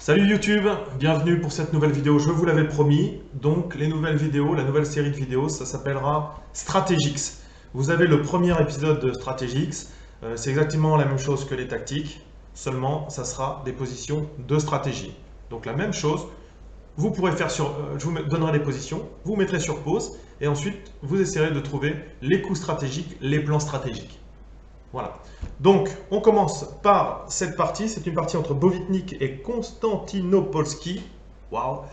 Salut YouTube, bienvenue pour cette nouvelle vidéo, je vous l'avais promis. Donc les nouvelles vidéos, la nouvelle série de vidéos, ça s'appellera Strategix. Vous avez le premier épisode de Strategix, c'est exactement la même chose que les tactiques, seulement ça sera des positions de stratégie. Donc la même chose, vous pourrez faire sur, je vous donnerai les positions, vous mettrez sur pause et ensuite vous essayerez de trouver les coups stratégiques, les plans stratégiques. Voilà. Donc, on commence par cette partie. C'est une partie entre Bovitnik et Konstantinopolski. Waouh.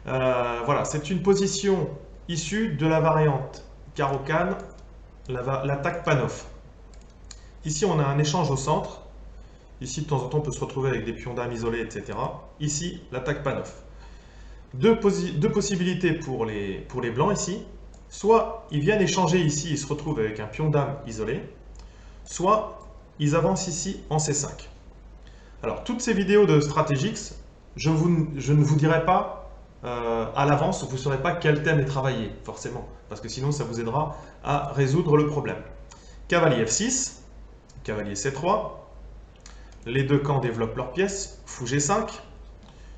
Voilà, c'est une position issue de la variante Caro-Kann, l'attaque Panov. Ici, on a un échange au centre. Ici, de temps en temps, on peut se retrouver avec des pions dames isolés, etc. Ici, l'attaque Panov. Deux possibilités pour les blancs ici. Soit ils viennent échanger ici et se retrouvent avec un pion dame isolé, soit ils avancent ici en C5. Alors, toutes ces vidéos de Strategix, je ne vous dirai pas à l'avance, vous ne saurez pas quel thème est travaillé, forcément, parce que sinon ça vous aidera à résoudre le problème. Cavalier F6, cavalier C3, les deux camps développent leurs pièces, fou G5.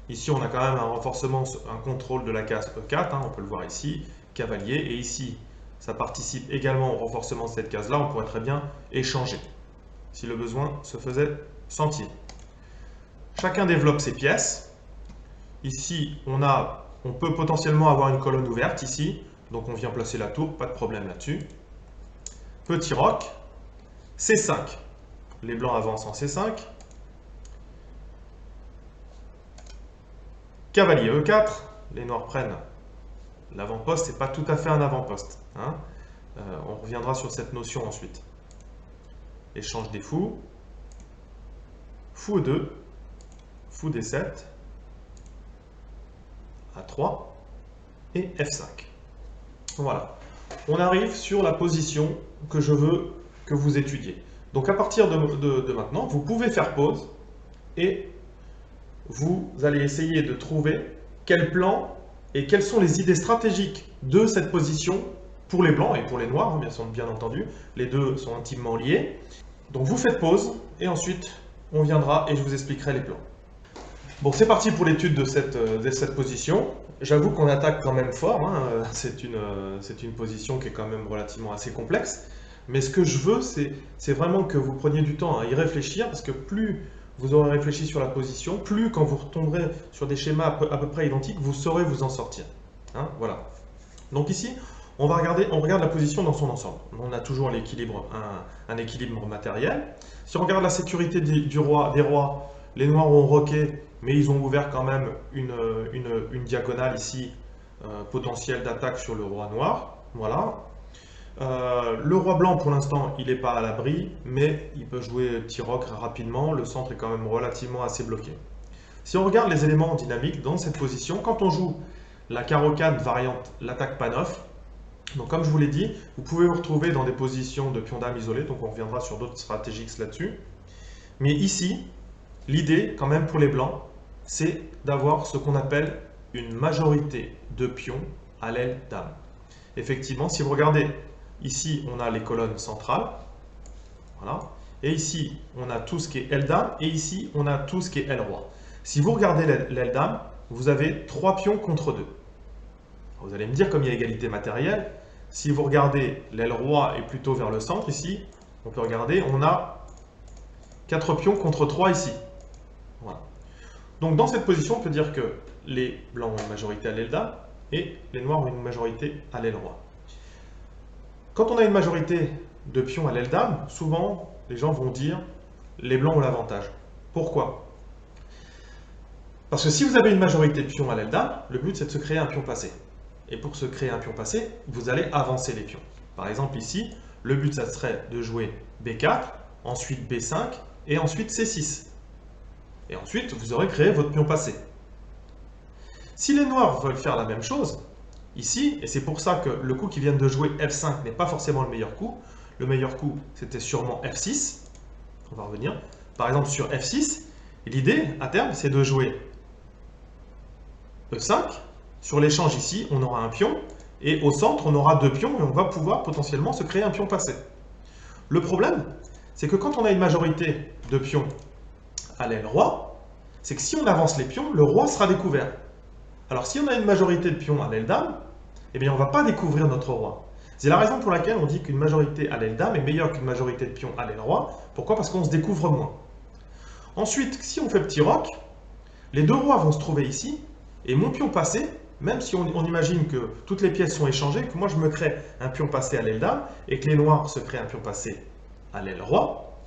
Ici, on a quand même un renforcement, un contrôle de la case E4, on peut le voir ici, cavalier, et ici, ça participe également au renforcement de cette case-là, on pourrait très bien échanger, si le besoin se faisait sentir. Chacun développe ses pièces. Ici, on peut potentiellement avoir une colonne ouverte, ici, donc on vient placer la tour, pas de problème là-dessus. Petit roc, C5, les blancs avancent en C5. Cavalier E4, les noirs prennent l'avant-poste, c'est pas tout à fait un avant-poste. On reviendra sur cette notion ensuite. Échange des fous. Fou E2, fou D7, A3 et F5. Voilà. On arrive sur la position que je veux que vous étudiez. Donc à partir de maintenant, vous pouvez faire pause et vous allez essayer de trouver quel plan et quelles sont les idées stratégiques de cette position pour les blancs et pour les noirs, bien entendu. Les deux sont intimement liés. Donc vous faites pause et ensuite on viendra et je vous expliquerai les plans. Bon, c'est parti pour l'étude de cette position. J'avoue qu'on attaque quand même fort, c'est une position qui est quand même relativement assez complexe. Mais ce que je veux, c'est vraiment que vous preniez du temps à y réfléchir, parce que plus vous aurez réfléchi sur la position, plus quand vous retomberez sur des schémas à peu près identiques, vous saurez vous en sortir. Voilà. Donc ici, on regarde la position dans son ensemble. On a toujours l'équilibre, un équilibre matériel. Si on regarde la sécurité des rois, les noirs ont roqué, mais ils ont ouvert quand même une diagonale ici, potentielle d'attaque sur le roi noir. Voilà. Le roi blanc, pour l'instant, il n'est pas à l'abri, mais il peut jouer petit roc rapidement. Le centre est quand même relativement assez bloqué. Si on regarde les éléments dynamiques dans cette position, quand on joue la Caro-Kann variante l'attaque Panov, donc comme je vous l'ai dit, vous pouvez vous retrouver dans des positions de pion dame isolé, donc on reviendra sur d'autres stratégies là-dessus. Mais ici, l'idée quand même pour les blancs, c'est d'avoir ce qu'on appelle une majorité de pions à l'aile dame. Effectivement, si vous regardez, ici on a les colonnes centrales, voilà, et ici on a tout ce qui est aile dame, et ici on a tout ce qui est aile roi. Si vous regardez l'aile dame, vous avez 3 pions contre 2. Vous allez me dire, comme il y a égalité matérielle, si vous regardez l'aile roi est plutôt vers le centre, ici, on peut regarder, on a 4 pions contre 3 ici. Voilà. Donc dans cette position, on peut dire que les blancs ont une majorité à l'aile dame et les noirs ont une majorité à l'aile roi. Quand on a une majorité de pions à l'aile dame, souvent les gens vont dire les blancs ont l'avantage. Pourquoi? Parce que si vous avez une majorité de pions à l'aile dame, le but c'est de se créer un pion passé. Et pour se créer un pion passé, vous allez avancer les pions. Par exemple ici, le but ça serait de jouer B4, ensuite B5 et ensuite C6. Et ensuite, vous aurez créé votre pion passé. Si les noirs veulent faire la même chose, ici, et c'est pour ça que le coup qu'ils viennent de jouer F5 n'est pas forcément le meilleur coup, c'était sûrement F6, on va revenir. Par exemple sur F6, l'idée à terme c'est de jouer E5, sur l'échange ici on aura un pion, et au centre on aura 2 pions et on va pouvoir potentiellement se créer un pion passé. Le problème, c'est que quand on a une majorité de pions à l'aile roi, c'est que si on avance les pions, le roi sera découvert. Alors si on a une majorité de pions à l'aile dame, eh bien on ne va pas découvrir notre roi. C'est la raison pour laquelle on dit qu'une majorité à l'aile dame est meilleure qu'une majorité de pions à l'aile roi. Pourquoi? Parce qu'on se découvre moins. Ensuite, si on fait petit roc, les deux rois vont se trouver ici, et mon pion passé, même si on imagine que toutes les pièces sont échangées, que moi je me crée un pion passé à l'aile dame, et que les noirs se créent un pion passé à l'aile roi,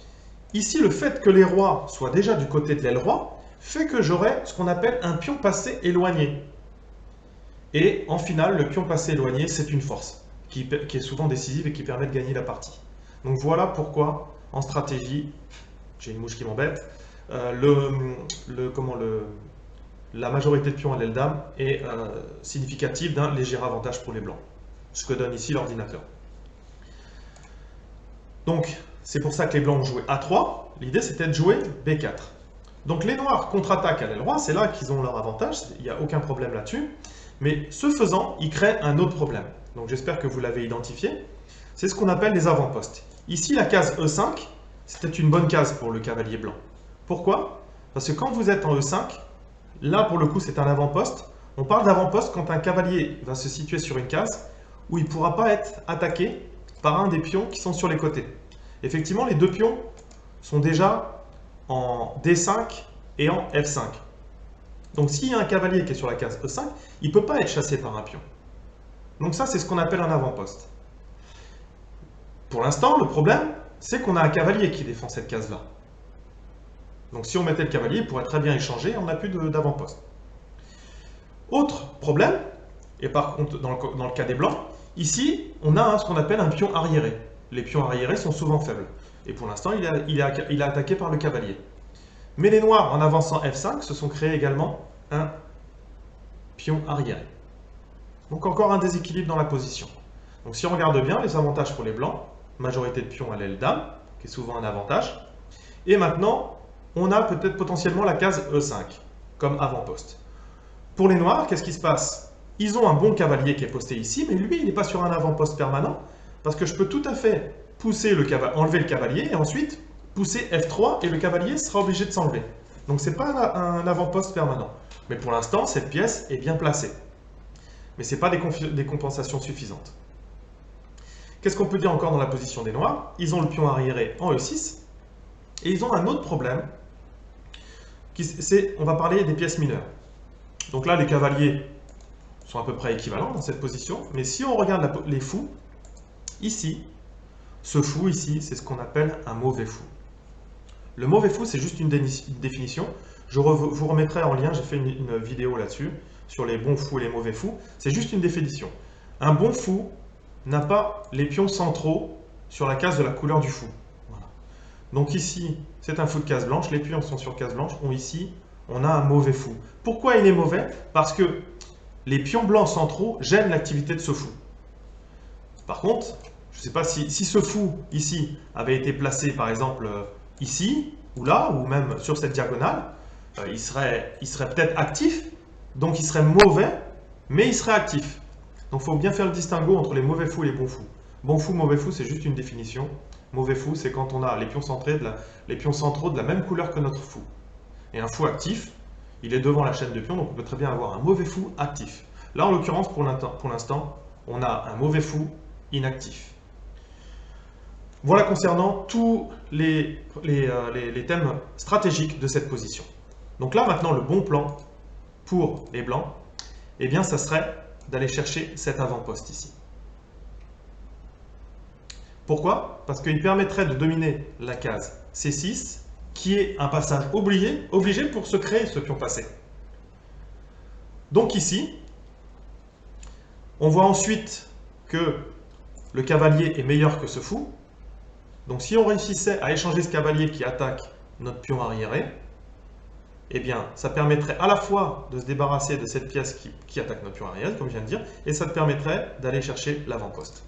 ici le fait que les rois soient déjà du côté de l'aile roi, fait que j'aurai ce qu'on appelle un pion passé éloigné. Et en finale, le pion passé éloigné, c'est une force, qui est souvent décisive et qui permet de gagner la partie. Donc voilà pourquoi, en stratégie, j'ai une mouche qui m'embête, la majorité de pions à l'aile dame est significative d'un léger avantage pour les blancs. Ce que donne ici l'ordinateur. Donc, c'est pour ça que les blancs ont joué A3. L'idée, c'était de jouer B4. Donc, les noirs contre-attaquent à l'aile roi. C'est là qu'ils ont leur avantage. Il n'y a aucun problème là-dessus. Mais ce faisant, ils créent un autre problème. Donc, j'espère que vous l'avez identifié. C'est ce qu'on appelle les avant-postes. Ici, la case E5, c'était une bonne case pour le cavalier blanc. Pourquoi? Parce que quand vous êtes en E5, là, pour le coup, c'est un avant-poste. On parle d'avant-poste quand un cavalier va se situer sur une case où il ne pourra pas être attaqué par un des pions qui sont sur les côtés. Effectivement, les deux pions sont déjà en D5 et en F5. Donc, s'il y a un cavalier qui est sur la case E5, il ne peut pas être chassé par un pion. Donc ça, c'est ce qu'on appelle un avant-poste. Pour l'instant, le problème, c'est qu'on a un cavalier qui défend cette case-là. Donc si on mettait le cavalier, il pourrait très bien échanger, on n'a plus d'avant-poste. Autre problème, et par contre dans le cas des blancs, ici on a ce qu'on appelle un pion arriéré. Les pions arriérés sont souvent faibles. Et pour l'instant, il est attaqué par le cavalier. Mais les noirs, en avançant F5, se sont créés également un pion arriéré. Donc encore un déséquilibre dans la position. Donc si on regarde bien, les avantages pour les blancs, majorité de pions à l'aile dame, qui est souvent un avantage. Et maintenant, on a peut-être potentiellement la case E5, comme avant-poste. Pour les noirs, qu'est-ce qui se passe? Ils ont un bon cavalier qui est posté ici, mais lui, il n'est pas sur un avant-poste permanent, parce que je peux tout à fait enlever le cavalier, et ensuite pousser F3, et le cavalier sera obligé de s'enlever. Donc ce n'est pas un avant-poste permanent. Mais pour l'instant, cette pièce est bien placée. Mais ce n'est pas des compensations suffisantes. Qu'est-ce qu'on peut dire encore dans la position des noirs? Ils ont le pion arriéré en E6, et ils ont un autre problème, on va parler des pièces mineures. Donc là, les cavaliers sont à peu près équivalents dans cette position, mais si on regarde les fous, ici, ce fou ici, c'est ce qu'on appelle un mauvais fou. Le mauvais fou, c'est juste une définition. Je vous remettrai en lien, j'ai fait une vidéo là-dessus, sur les bons fous et les mauvais fous. C'est juste une définition. Un bon fou n'a pas les pions centraux sur la case de la couleur du fou. Voilà. Donc ici, c'est un fou de case blanche, les pions sont sur case blanche. Ici, on a un mauvais fou. Pourquoi il est mauvais? Parce que les pions blancs centraux gênent l'activité de ce fou. Par contre, je ne sais pas si ce fou ici avait été placé par exemple ici, ou là, ou même sur cette diagonale, il serait peut-être actif, donc il serait mauvais, mais il serait actif. Donc il faut bien faire le distinguo entre les mauvais fous et les bons fous. Bon fou, mauvais fou, c'est juste une définition. Mauvais fou, c'est quand on a les pions centraux de la même couleur que notre fou. Et un fou actif, il est devant la chaîne de pions, donc on peut très bien avoir un mauvais fou actif. Là, en l'occurrence, pour l'instant, on a un mauvais fou inactif. Voilà concernant tous les thèmes stratégiques de cette position. Donc là, maintenant, le bon plan pour les blancs, eh bien, ça serait d'aller chercher cet avant-poste ici. Pourquoi? Parce qu'il permettrait de dominer la case C6, qui est un passage obligé pour se créer ce pion passé. Donc ici, on voit ensuite que le cavalier est meilleur que ce fou. Donc si on réussissait à échanger ce cavalier qui attaque notre pion arriéré, eh bien, ça permettrait à la fois de se débarrasser de cette pièce qui attaque notre pion arriéré, comme je viens de dire, et ça te permettrait d'aller chercher l'avant-poste.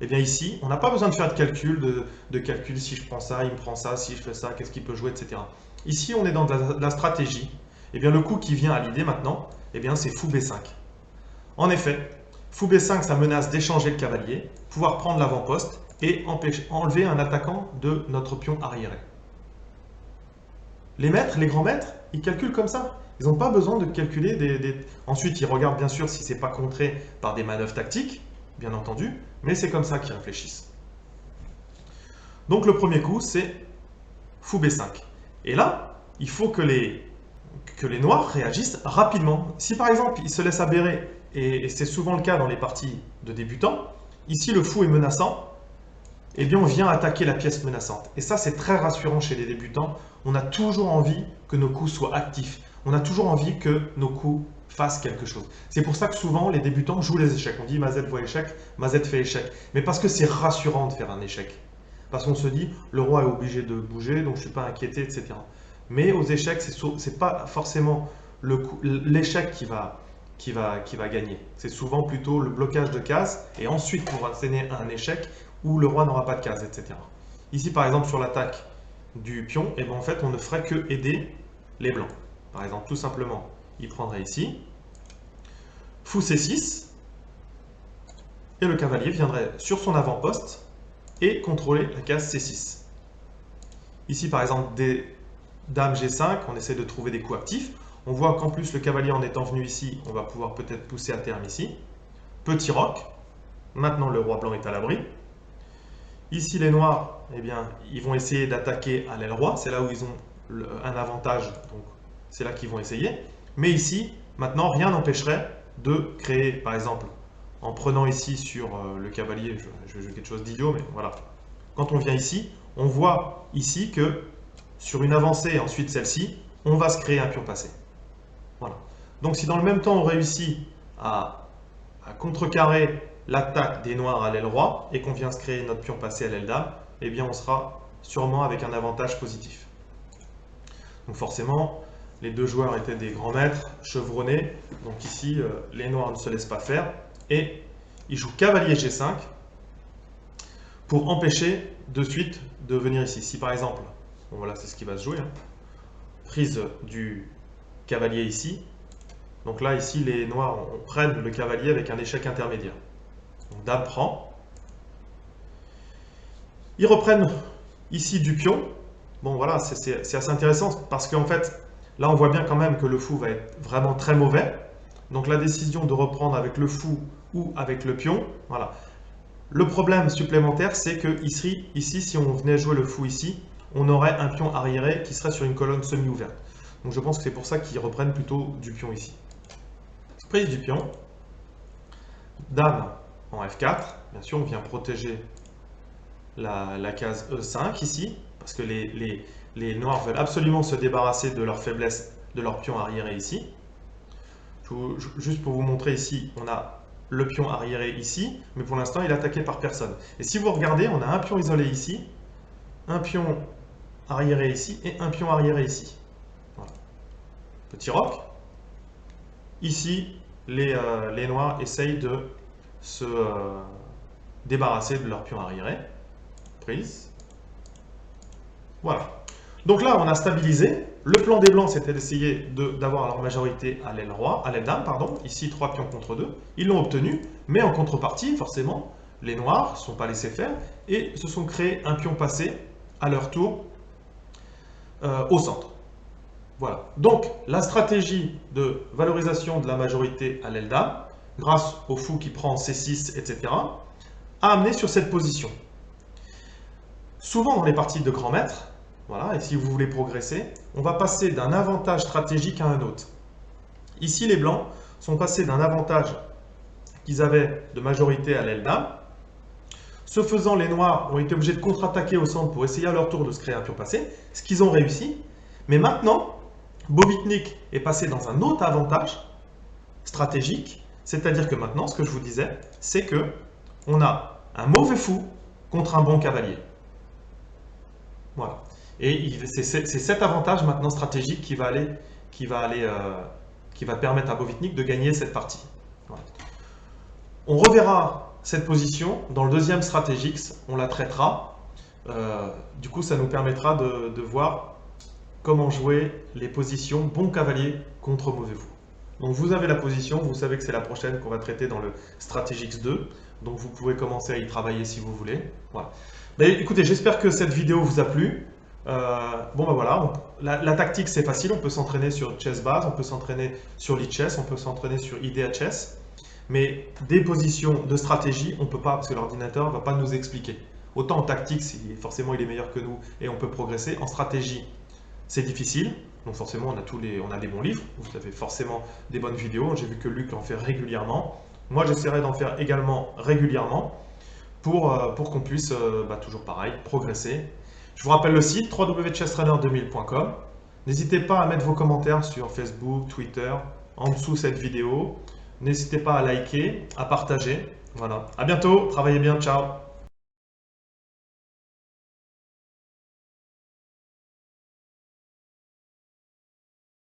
Eh bien ici, on n'a pas besoin de faire de calcul, si je prends ça, il me prend ça, si je fais ça, qu'est-ce qu'il peut jouer, etc. Ici, on est dans de la stratégie. Eh bien, le coup qui vient à l'idée maintenant, eh bien, c'est fou B5. En effet, fou B5, ça menace d'échanger le cavalier, pouvoir prendre l'avant-poste et enlever un attaquant de notre pion arriéré. les maîtres, les grands maîtres, ils calculent comme ça. Ils n'ont pas besoin de calculer Ensuite, ils regardent bien sûr si c'est pas contré par des manœuvres tactiques, bien entendu, mais c'est comme ça qu'ils réfléchissent. Donc le premier coup, c'est fou B5. Et là, il faut que les noirs réagissent rapidement. Si par exemple, ils se laissent aberrer, et c'est souvent le cas dans les parties de débutants, ici le fou est menaçant, eh bien on vient attaquer la pièce menaçante. Et ça, c'est très rassurant chez les débutants. On a toujours envie que nos coups soient actifs. On a toujours envie que nos coups fassent quelque chose. C'est pour ça que souvent, les débutants jouent les échecs. On dit Mazette voit échec, Mazette fait échec. Mais parce que c'est rassurant de faire un échec. Parce qu'on se dit, le roi est obligé de bouger, donc je ne suis pas inquiété, etc. Mais aux échecs, ce n'est pas forcément l'échec qui va gagner. C'est souvent plutôt le blocage de cases, et ensuite pour entraîner un échec où le roi n'aura pas de cases, etc. Ici, par exemple, sur l'attaque du pion, eh ben, en fait, on ne ferait que aider les blancs. Par exemple, tout simplement, il prendrait ici, fou C6, et le cavalier viendrait sur son avant-poste et contrôler la case C6. Ici, par exemple, des dames G5, on essaie de trouver des coups actifs. On voit qu'en plus, le cavalier en étant venu ici, on va pouvoir peut-être pousser à terme ici. Petit roc. Maintenant, le roi blanc est à l'abri. Ici, les noirs, eh bien, ils vont essayer d'attaquer à l'aile roi. C'est là où ils ont un avantage, donc c'est là qu'ils vont essayer. Mais ici, maintenant, rien n'empêcherait de créer, par exemple, en prenant ici sur le cavalier, je vais jouer quelque chose d'idiot, mais voilà. Quand on vient ici, on voit ici que sur une avancée et ensuite celle-ci, on va se créer un pion passé. Voilà. Donc si dans le même temps on réussit à contrecarrer l'attaque des noirs à l'aile roi et qu'on vient se créer notre pion passé à l'aile dame, eh bien on sera sûrement avec un avantage positif. Donc forcément, les deux joueurs étaient des grands maîtres, chevronnés. Donc ici, les noirs ne se laissent pas faire. Et ils jouent cavalier G5 pour empêcher de suite de venir ici. Si par exemple, bon voilà, c'est ce qui va se jouer, hein, prise du cavalier ici. Donc là, ici, les noirs prennent le cavalier avec un échec intermédiaire. Donc dame prend. Ils reprennent ici du pion. Bon voilà, c'est assez intéressant parce qu'en fait, là on voit bien quand même que le fou va être vraiment très mauvais. Donc la décision de reprendre avec le fou ou avec le pion, voilà. Le problème supplémentaire, c'est que ici, si on venait jouer le fou ici, on aurait un pion arriéré qui serait sur une colonne semi-ouverte. Donc je pense que c'est pour ça qu'ils reprennent plutôt du pion ici. Prise du pion. Dame en F4. Bien sûr, on vient protéger la case E5 ici, parce que les noirs veulent absolument se débarrasser de leur faiblesse, de leur pion arriéré ici. Juste pour vous montrer ici, on a le pion arriéré ici, mais pour l'instant, il est attaqué par personne. Et si vous regardez, on a un pion isolé ici, un pion arriéré ici et un pion arriéré ici. Voilà. Petit roc. Ici, les noirs essayent de se débarrasser de leur pion arriéré. Prise. Voilà. Donc là, on a stabilisé. Le plan des blancs, c'était d'essayer d'avoir leur majorité à l'aile roi, à l'aile dame, pardon. Ici, 3 pions contre 2. Ils l'ont obtenu, mais en contrepartie, forcément, les noirs ne se sont pas laissés faire et se sont créés un pion passé à leur tour au centre. Voilà. Donc, la stratégie de valorisation de la majorité à l'aile dame, grâce au fou qui prend C6, etc., a amené sur cette position. Souvent dans les parties de grand maître, voilà, et si vous voulez progresser, on va passer d'un avantage stratégique à un autre. Ici, les blancs sont passés d'un avantage qu'ils avaient de majorité à l'aile dame. Ce faisant, les noirs ont été obligés de contre-attaquer au centre pour essayer à leur tour de se créer un pion passé, ce qu'ils ont réussi. Mais maintenant, Bobitnik est passé dans un autre avantage stratégique, c'est-à-dire que maintenant, ce que je vous disais, c'est que on a un mauvais fou contre un bon cavalier. Voilà. Et c'est cet avantage maintenant stratégique qui va permettre à Bobitnik de gagner cette partie. Voilà. On reverra cette position dans le deuxième stratégix, on la traitera. Du coup, ça nous permettra de voir comment jouer les positions bon cavalier contre mauvais fou. Donc vous avez la position, vous savez que c'est la prochaine qu'on va traiter dans le stratégix 2. Donc vous pouvez commencer à y travailler si vous voulez. Voilà. Mais écoutez, j'espère que cette vidéo vous a plu. Bon ben voilà, la tactique c'est facile, on peut s'entraîner sur ChessBase, on peut s'entraîner sur Lichess, on peut s'entraîner sur IdeaChess, mais des positions de stratégie, on ne peut pas parce que l'ordinateur ne va pas nous expliquer. Autant en tactique, forcément il est meilleur que nous et on peut progresser. En stratégie, c'est difficile, donc forcément on a des bons livres, vous avez forcément des bonnes vidéos, j'ai vu que Luc en fait régulièrement. Moi j'essaierai d'en faire également régulièrement pour qu'on puisse, toujours pareil, progresser. Je vous rappelle le site www.chesstrainer2000.com. N'hésitez pas à mettre vos commentaires sur Facebook, Twitter, en dessous de cette vidéo. N'hésitez pas à liker, à partager. Voilà. À bientôt, travaillez bien, ciao.